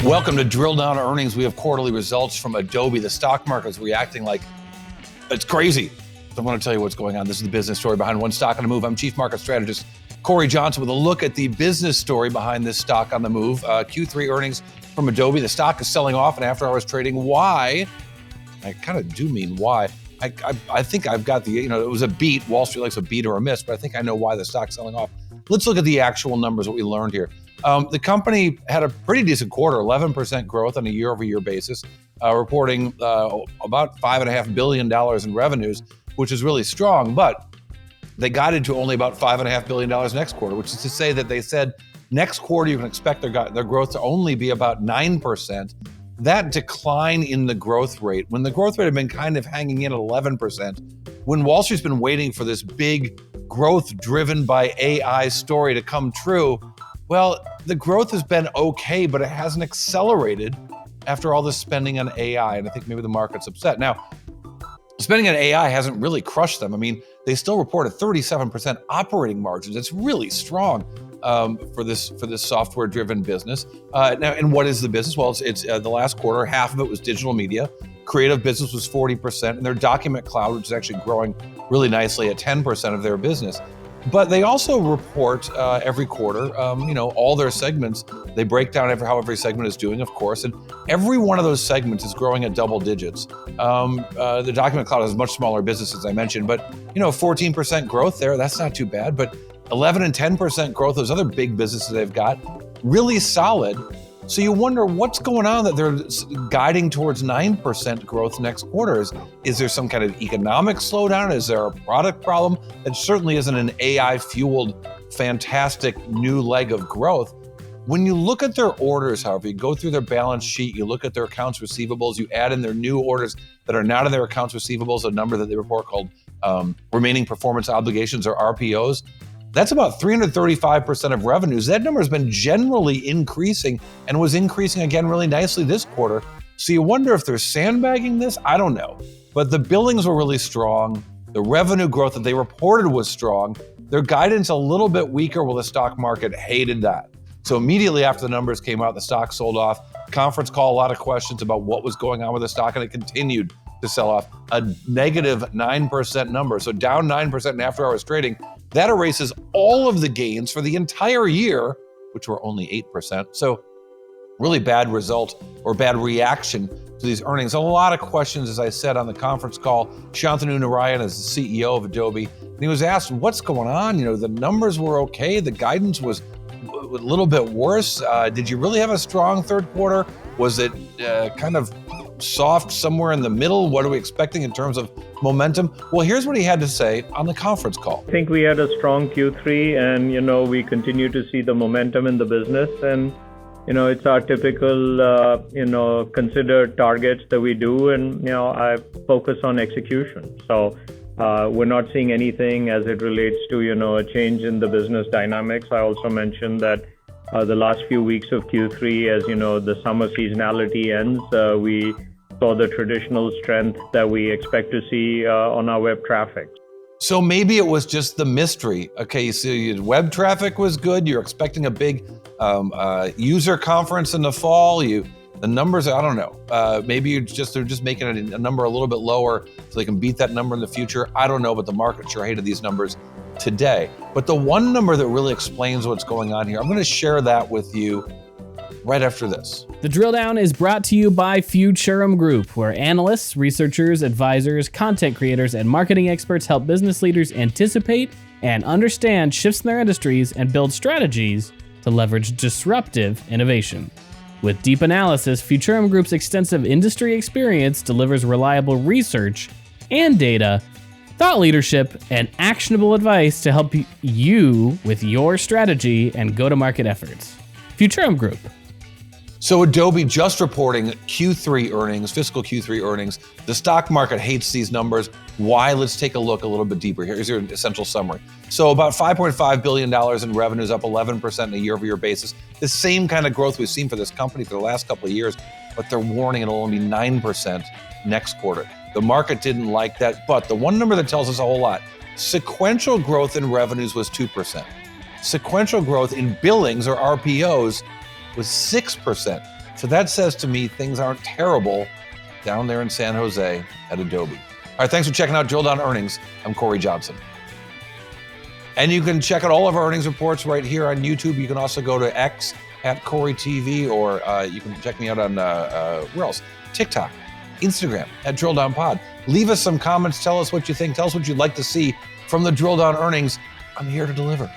Welcome to Drill Down Earnings. We have quarterly results from Adobe. The stock market is reacting like it's crazy. I want to tell you what's going on. This is the business story behind one stock on the move. I'm Chief Market Strategist Cory Johnson with a look at the business story behind this stock on the move. Q3 earnings from Adobe. The stock is selling off in after-hours trading. Why? I kind of do mean why. I think I've got the, it was a beat. Wall Street likes a beat or a miss, but I think I know why the stock's selling off. Let's look at the actual numbers, what we learned here. The company had a pretty decent quarter, 11% growth on a year-over-year basis, reporting about $5.5 billion in revenues, which is really strong, but they guided to only about $5.5 billion next quarter, which is to say that they said next quarter you can expect their growth to only be about 9%. That decline in the growth rate, when the growth rate had been kind of hanging in at 11%, when Wall Street's been waiting for this big growth driven by AI story to come true, well, the growth has been okay, but it hasn't accelerated after all this spending on AI, and I think maybe the market's upset. Now, spending on AI hasn't really crushed them. I mean, they still reported 37% operating margins. It's really strong for this software-driven business. Now, and what is the business? Well, it's the last quarter, half of it was digital media. Creative business was 40%, and their document cloud, which is actually growing really nicely at 10% of their business. But they also report every quarter, all their segments. They break down how every segment is doing, of course, and every one of those segments is growing at double digits. The document cloud is a much smaller business, as I mentioned, but 14% growth there, that's not too bad. But 11 and 10% growth, those other big businesses they've got, really solid. So you wonder what's going on that they're guiding towards 9% growth next quarter. Is there some kind of economic slowdown? Is there a product problem? It certainly isn't an AI-fueled, fantastic new leg of growth. When you look at their orders, however, you go through their balance sheet, you look at their accounts receivables, you add in their new orders that are not in their accounts receivables, a number that they report called remaining performance obligations, or RPOs. That's about 335% of revenues. That number has been generally increasing and was increasing again really nicely this quarter. So you wonder if they're sandbagging this? I don't know. But the billings were really strong. The revenue growth that they reported was strong. Their guidance a little bit weaker. Well, the stock market hated that. So immediately after the numbers came out, the stock sold off. Conference call, a lot of questions about what was going on with the stock, and it continued to sell off. A negative 9% number. So down 9% in after-hours trading. That erases all of the gains for the entire year, which were only 8%. So really bad result or bad reaction to these earnings. A lot of questions, as I said on the conference call. Shantanu Narayen is the CEO of Adobe, and he was asked, what's going on? The numbers were okay. The guidance was a little bit worse. Did you really have a strong third quarter? Was it kind of soft somewhere in the middle? What are we expecting in terms of momentum? Well, here's what he had to say on the conference call. I think we had a strong Q3, and we continue to see the momentum in the business, and it's our typical considered targets that we do, and I focus on execution. So we're not seeing anything as it relates to a change in the business dynamics. I also mentioned that the last few weeks of Q3, as the summer seasonality ends, we saw the traditional strength that we expect to see on our web traffic. So maybe it was just the mystery. Okay, so your web traffic was good. You're expecting a big user conference in the fall. The numbers, I don't know. Maybe they're just making a number a little bit lower so they can beat that number in the future. I don't know, but the market sure hated these numbers today. But the one number that really explains what's going on here, I'm going to share that with you right after this. The Drill Down is brought to you by Futurum Group, where analysts, researchers, advisors, content creators, and marketing experts help business leaders anticipate and understand shifts in their industries and build strategies to leverage disruptive innovation. With deep analysis, Futurum Group's extensive industry experience delivers reliable research and data, thought leadership, and actionable advice to help you with your strategy and go-to-market efforts. Futurum Group. So Adobe just reporting Q3 earnings, fiscal Q3 earnings. The stock market hates these numbers. Why? Let's take a look a little bit deeper. Here's your essential summary. So about $5.5 billion in revenues, up 11% on a year-over-year basis. The same kind of growth we've seen for this company for the last couple of years, but they're warning it'll only be 9% next quarter. The market didn't like that, but the one number that tells us a whole lot, sequential growth in revenues was 2%. Sequential growth in billings, or RPOs, was 6%. So that says to me, things aren't terrible down there in San Jose at Adobe. All right, thanks for checking out Drill Down Earnings. I'm Cory Johnson. And you can check out all of our earnings reports right here on YouTube. You can also go to X at Cory TV, or you can check me out on, where else? TikTok, Instagram at Drill Down Pod. Leave us some comments. Tell us what you think. Tell us what you'd like to see from the Drill Down Earnings. I'm here to deliver.